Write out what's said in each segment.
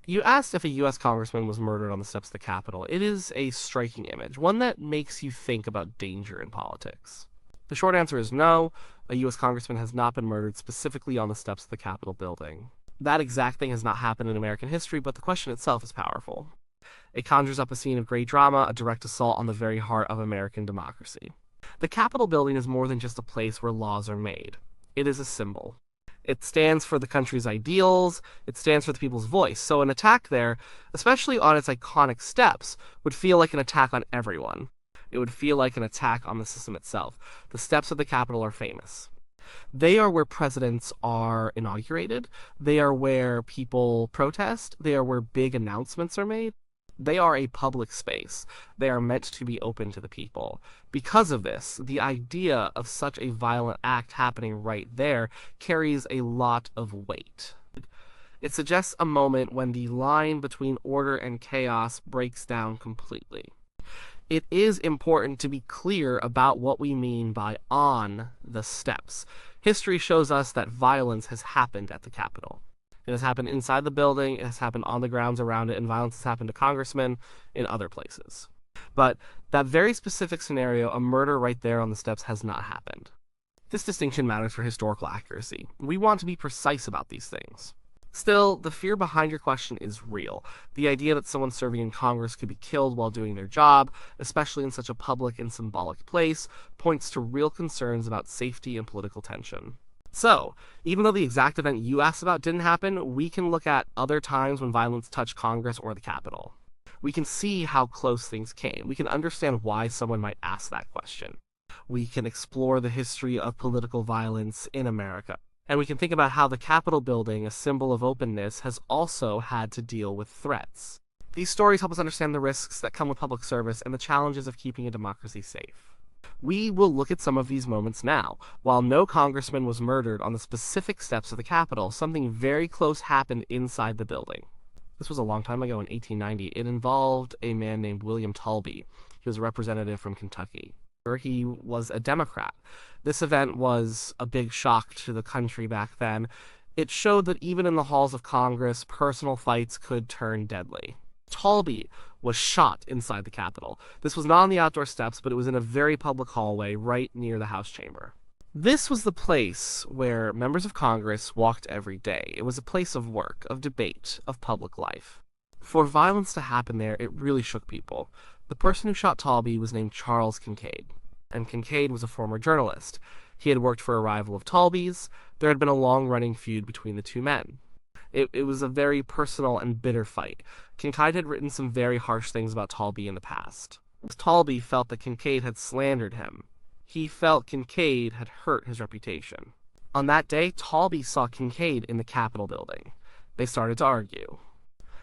You asked if a US Congressman was murdered on the steps of the Capitol. It is a striking image, one that makes you think about danger in politics. The short answer is no, a US Congressman has not been murdered specifically on the steps of the Capitol building. That exact thing has not happened in American history, but the question itself is powerful. It conjures up a scene of great drama, a direct assault on the very heart of American democracy. The Capitol building is more than just a place where laws are made. It is a symbol. It stands for the country's ideals, it stands for the people's voice. So an attack there, especially on its iconic steps, would feel like an attack on everyone. It would feel like an attack on the system itself. The steps of the Capitol are famous. They are where presidents are inaugurated. They are where people protest. They are where big announcements are made. They are a public space. They are meant to be open to the people. Because of this, the idea of such a violent act happening right there carries a lot of weight. It suggests a moment when the line between order and chaos breaks down completely. It is important to be clear about what we mean by on the steps. History shows us that violence has happened at the Capitol. It has happened inside the building, it has happened on the grounds around it, and violence has happened to congressmen in other places. But that very specific scenario, a murder right there on the steps, has not happened. This distinction matters for historical accuracy. We want to be precise about these things. Still, the fear behind your question is real. The idea that someone serving in Congress could be killed while doing their job, especially in such a public and symbolic place, points to real concerns about safety and political tension. So, even though the exact event you asked about didn't happen, we can look at other times when violence touched Congress or the Capitol. We can see how close things came. We can understand why someone might ask that question. We can explore the history of political violence in America. And we can think about how the Capitol building, a symbol of openness, has also had to deal with threats. These stories help us understand the risks that come with public service and the challenges of keeping a democracy safe. We will look at some of these moments now. While no congressman was murdered on the specific steps of the Capitol, something very close happened inside the building. This was a long time ago in 1890. It involved a man named William Talby. He was a representative from Kentucky. He was a Democrat. This event was a big shock to the country back then. It showed that even in the halls of Congress, personal fights could turn deadly. Talby was shot inside the Capitol. This was not on the outdoor steps, but it was in a very public hallway right near the House chamber. This was the place where members of Congress walked every day. It was a place of work, of debate, of public life. For violence to happen there, it really shook people. The person who shot Talby was named Charles Kincaid, and Kincaid was a former journalist. He had worked for a rival of Talby's. There had been a long-running feud between the two men. It was a very personal and bitter fight. Kincaid had written some very harsh things about Talby in the past. Talby felt that Kincaid had slandered him. He felt Kincaid had hurt his reputation. On that day, Talby saw Kincaid in the Capitol building. They started to argue.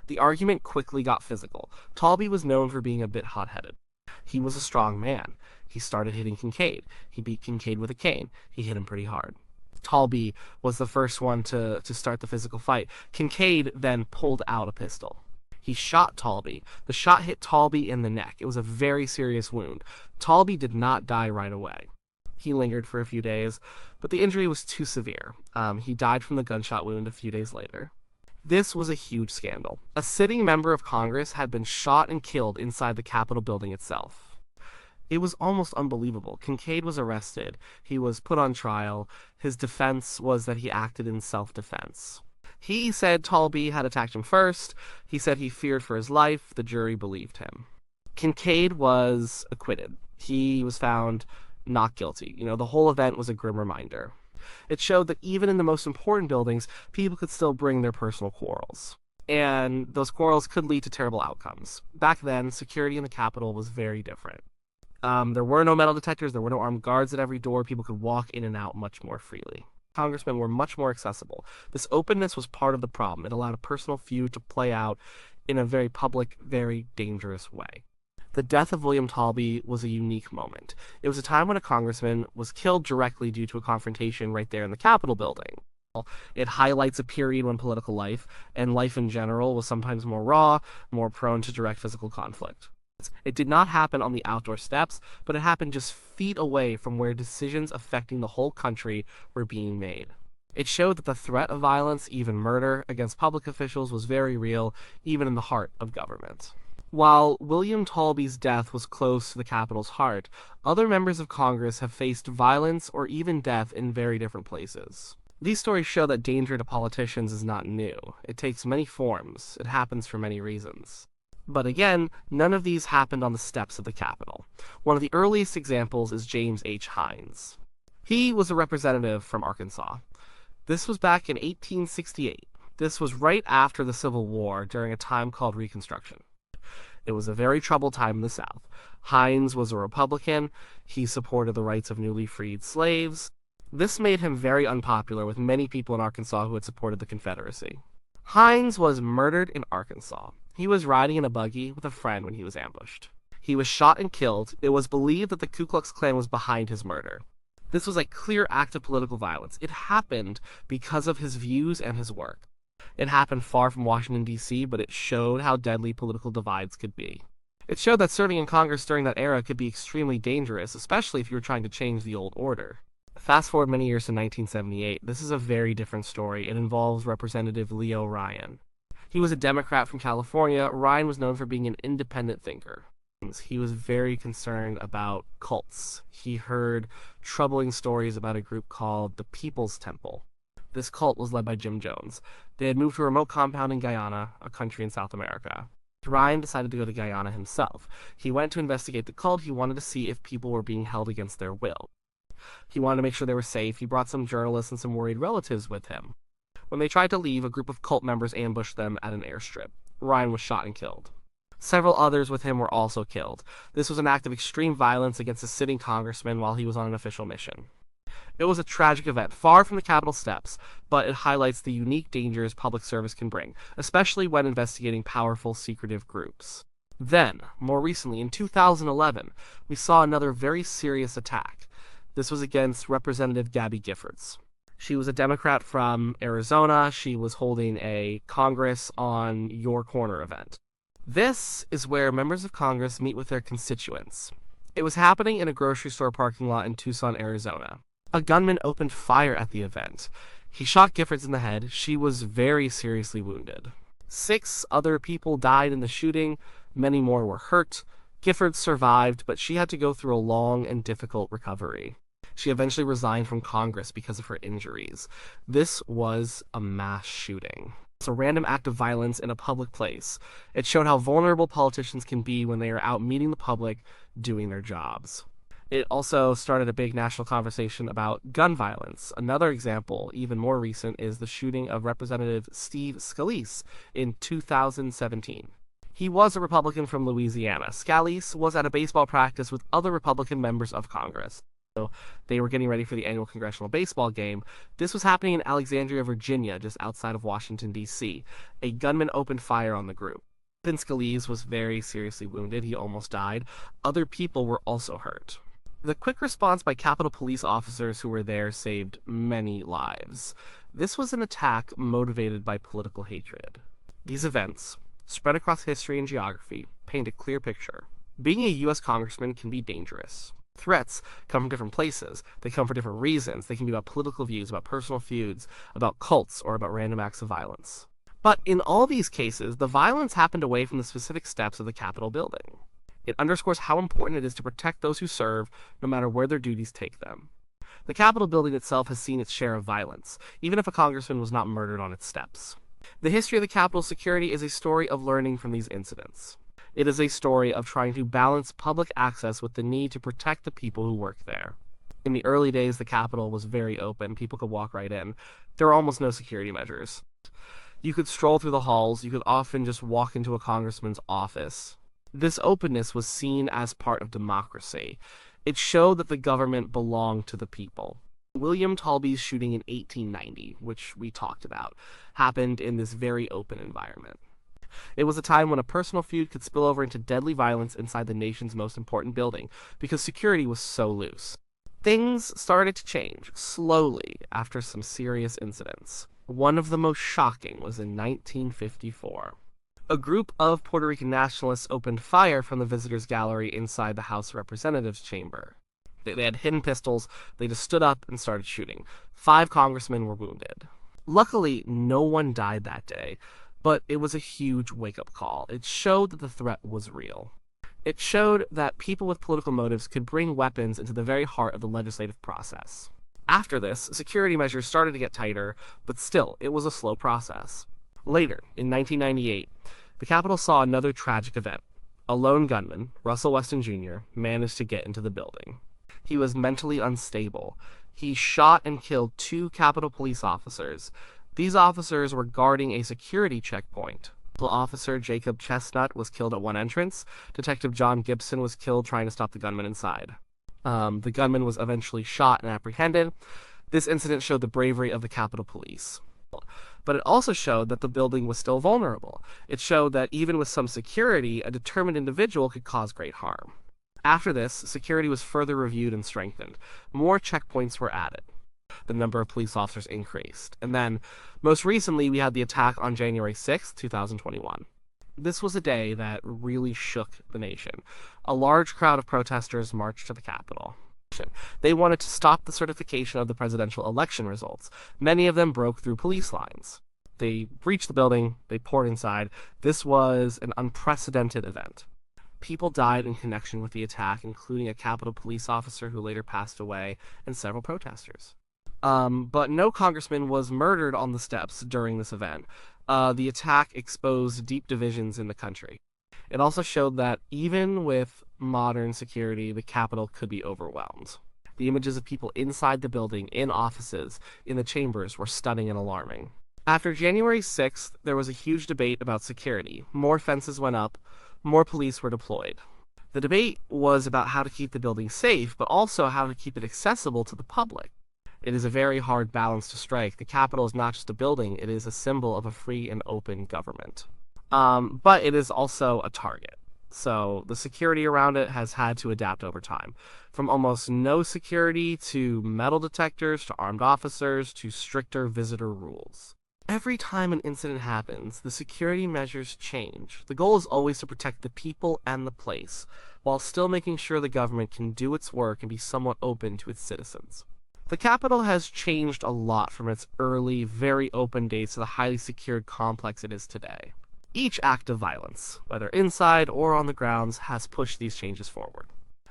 The argument quickly got physical. Talby was known for being a bit hot-headed. He was a strong man. He started hitting Kincaid. He beat Kincaid with a cane. He hit him pretty hard. Talby was the first one to start the physical fight. Kincaid then pulled out a pistol. He shot Talby. The shot hit Talby in the neck. It was a very serious wound. Talby did not die right away. He lingered for a few days, but the injury was too severe. He died from the gunshot wound a few days later. This was a huge scandal. A sitting member of Congress had been shot and killed inside the Capitol building itself. It was almost unbelievable. Kincaid was arrested. He was put on trial. His defense was that he acted in self-defense. He said Talby had attacked him first. He said he feared for his life. The jury believed him. Kincaid was acquitted. He was found not guilty. The whole event was a grim reminder. It showed that even in the most important buildings, people could still bring their personal quarrels. And those quarrels could lead to terrible outcomes. Back then, security in the Capitol was very different. There were no metal detectors, there were no armed guards at every door, people could walk in and out much more freely. Congressmen were much more accessible. This openness was part of the problem. It allowed a personal feud to play out in a very public, very dangerous way. The death of William Talby was a unique moment. It was a time when a congressman was killed directly due to a confrontation right there in the Capitol building. It highlights a period when political life, and life in general, was sometimes more raw, more prone to direct physical conflict. It did not happen on the outdoor steps, but it happened just feet away from where decisions affecting the whole country were being made. It showed that the threat of violence, even murder, against public officials was very real, even in the heart of government. While William Talby's death was close to the Capitol's heart, other members of Congress have faced violence or even death in very different places. These stories show that danger to politicians is not new. It takes many forms. It happens for many reasons. But again, none of these happened on the steps of the Capitol. One of the earliest examples is James H. Hines. He was a representative from Arkansas. This was back in 1868. This was right after the Civil War, during a time called Reconstruction. It was a very troubled time in the South. Hines was a Republican. He supported the rights of newly freed slaves. This made him very unpopular with many people in Arkansas who had supported the Confederacy. Hines was murdered in Arkansas. He was riding in a buggy with a friend when he was ambushed. He was shot and killed. It was believed that the Ku Klux Klan was behind his murder. This was a clear act of political violence. It happened because of his views and his work. It happened far from Washington, D.C., but it showed how deadly political divides could be. It showed that serving in Congress during that era could be extremely dangerous, especially if you were trying to change the old order. Fast forward many years to 1978, this is a very different story. It involves Representative Leo Ryan. He was a Democrat from California. Ryan was known for being an independent thinker. He was very concerned about cults. He heard troubling stories about a group called the People's Temple. This cult was led by Jim Jones. They had moved to a remote compound in Guyana, a country in South America. Ryan decided to go to Guyana himself. He went to investigate the cult. He wanted to see if people were being held against their will. He wanted to make sure they were safe. He brought some journalists and some worried relatives with him. When they tried to leave, a group of cult members ambushed them at an airstrip. Ryan was shot and killed. Several others with him were also killed. This was an act of extreme violence against a sitting congressman while he was on an official mission. It was a tragic event, far from the Capitol steps, but it highlights the unique dangers public service can bring, especially when investigating powerful, secretive groups. Then, more recently, in 2011, we saw another very serious attack. This was against Representative Gabby Giffords. She was a Democrat from Arizona. She was holding a Congress on Your Corner event. This is where members of Congress meet with their constituents. It was happening in a grocery store parking lot in Tucson, Arizona. A gunman opened fire at the event. He shot Giffords in the head. She was very seriously wounded. 6 other people died in the shooting. Many more were hurt. Giffords survived, but she had to go through a long and difficult recovery. She eventually resigned from Congress because of her injuries. This was a mass shooting. It's a random act of violence in a public place. It showed how vulnerable politicians can be when they are out meeting the public, doing their jobs. It also started a big national conversation about gun violence. Another example, even more recent, is the shooting of Representative Steve Scalise in 2017. He was a Republican from Louisiana. Scalise was at a baseball practice with other Republican members of Congress. So they were getting ready for the annual congressional baseball game. This was happening in Alexandria, Virginia, just outside of Washington, D.C. A gunman opened fire on the group. Ben Scalise was very seriously wounded. He almost died. Other people were also hurt. The quick response by Capitol Police officers who were there saved many lives. This was an attack motivated by political hatred. These events, spread across history and geography, paint a clear picture. Being a U.S. Congressman can be dangerous. Threats come from different places. They come for different reasons. They can be about political views, about personal feuds, about cults, or about random acts of violence. But in all these cases, the violence happened away from the specific steps of the Capitol building. It underscores how important it is to protect those who serve, no matter where their duties take them. The Capitol building itself has seen its share of violence, even if a congressman was not murdered on its steps. The history of the Capitol's security is a story of learning from these incidents. It is a story of trying to balance public access with the need to protect the people who work there. In the early days, the Capitol was very open. People could walk right in. There were almost no security measures. You could stroll through the halls. You could often just walk into a congressman's office. This openness was seen as part of democracy. It showed that the government belonged to the people. William Talby's shooting in 1890, which we talked about, happened in this very open environment. It was a time when a personal feud could spill over into deadly violence inside the nation's most important building, because security was so loose. Things started to change, slowly, after some serious incidents. One of the most shocking was in 1954. A group of Puerto Rican nationalists opened fire from the visitors' gallery inside the House of Representatives chamber. They had hidden pistols. They just stood up and started shooting. 5 congressmen were wounded. Luckily, no one died that day, but it was a huge wake-up call. It showed that the threat was real. It showed that people with political motives could bring weapons into the very heart of the legislative process. After this, security measures started to get tighter, but still, it was a slow process. Later, in 1998, the Capitol saw another tragic event. A lone gunman, Russell Weston Jr., managed to get into the building. He was mentally unstable. He shot and killed 2 Capitol police officers. These officers were guarding a security checkpoint. Officer Jacob Chestnut was killed at one entrance. Detective John Gibson was killed trying to stop the gunman inside. The gunman was eventually shot and apprehended. This incident showed the bravery of the Capitol Police. But it also showed that the building was still vulnerable. It showed that even with some security, a determined individual could cause great harm. After this, security was further reviewed and strengthened. More checkpoints were added. The number of police officers increased. And then, most recently, we had the attack on January 6, 2021. This was a day that really shook the nation. A large crowd of protesters marched to the Capitol. They wanted to stop the certification of the presidential election results. Many of them broke through police lines. They breached the building, they poured inside. This was an unprecedented event. People died in connection with the attack, including a Capitol police officer who later passed away, and several protesters. But no congressman was murdered on the steps during this event. The attack exposed deep divisions in the country. It also showed that even with modern security, the Capitol could be overwhelmed. The images of people inside the building, in offices, in the chambers were stunning and alarming. After January 6th, there was a huge debate about security. More fences went up, more police were deployed. The debate was about how to keep the building safe, but also how to keep it accessible to the public. It is a very hard balance to strike. The Capitol is not just a building, it is a symbol of a free and open government. But it is also a target. So the security around it has had to adapt over time. From almost no security to metal detectors to armed officers to stricter visitor rules. Every time an incident happens, the security measures change. The goal is always to protect the people and the place, while still making sure the government can do its work and be somewhat open to its citizens. The Capitol has changed a lot from its early, very open days to the highly secured complex it is today. Each act of violence, whether inside or on the grounds, has pushed these changes forward.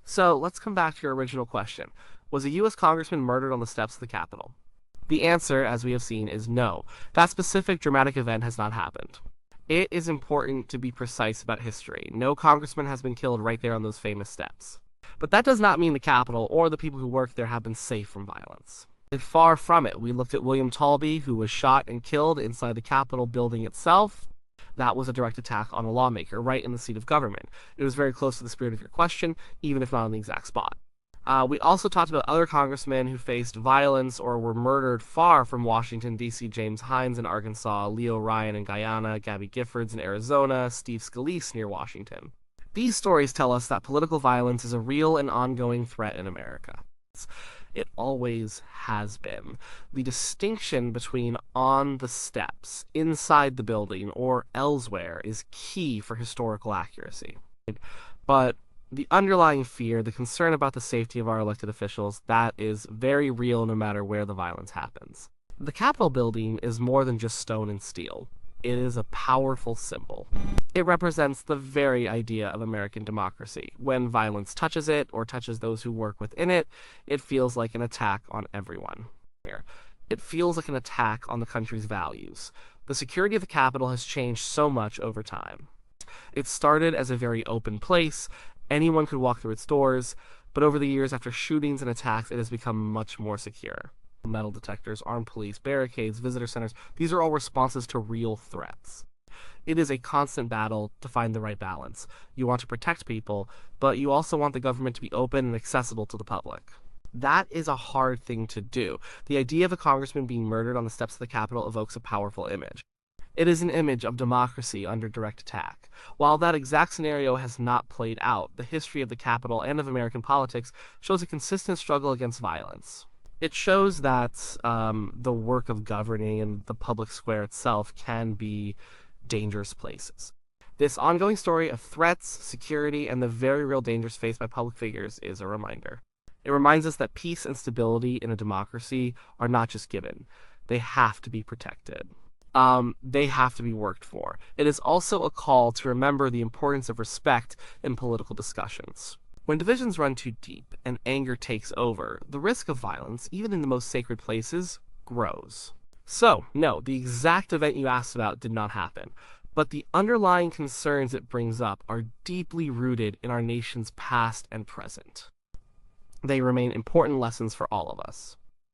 So let's come back to your original question. Was a US Congressman murdered on the steps of the Capitol? The answer, as we have seen, is no. That specific dramatic event has not happened. It is important to be precise about history. No congressman has been killed right there on those famous steps. But that does not mean the Capitol or the people who work there have been safe from violence. Far from it. We looked at William Talby, who was shot and killed inside the Capitol building itself. That was a direct attack on a lawmaker, right in the seat of government. It was very close to the spirit of your question, even if not on the exact spot. We also talked about other congressmen who faced violence or were murdered far from Washington, D.C. James Hines in Arkansas, Leo Ryan in Guyana, Gabby Giffords in Arizona, Steve Scalise near Washington. These stories tell us that political violence is a real and ongoing threat in America. It always has been. The distinction between on the steps, inside the building, or elsewhere is key for historical accuracy. But the underlying fear, the concern about the safety of our elected officials, that is very real no matter where the violence happens. The Capitol building is more than just stone and steel. It is a powerful symbol. It represents the very idea of American democracy. When violence touches it, or touches those who work within it, it feels like an attack on everyone. It feels like an attack on the country's values. The security of the Capitol has changed so much over time. It started as a very open place. Anyone could walk through its doors, but over the years after shootings and attacks, it has become much more secure. Metal detectors, armed police, barricades, visitor centers, these are all responses to real threats. It is a constant battle to find the right balance. You want to protect people, but you also want the government to be open and accessible to the public. That is a hard thing to do. The idea of a congressman being murdered on the steps of the Capitol evokes a powerful image. It is an image of democracy under direct attack. While that exact scenario has not played out, the history of the Capitol and of American politics shows a consistent struggle against violence. It shows that the work of governing and the public square itself can be dangerous places. This ongoing story of threats, security, and the very real dangers faced by public figures is a reminder. It reminds us that peace and stability in a democracy are not just given, they have to be protected. They have to be worked for. It is also a call to remember the importance of respect in political discussions. When divisions run too deep and anger takes over, the risk of violence, even in the most sacred places, grows. So, no, the exact event you asked about did not happen, but the underlying concerns it brings up are deeply rooted in our nation's past and present. They remain important lessons for all of us.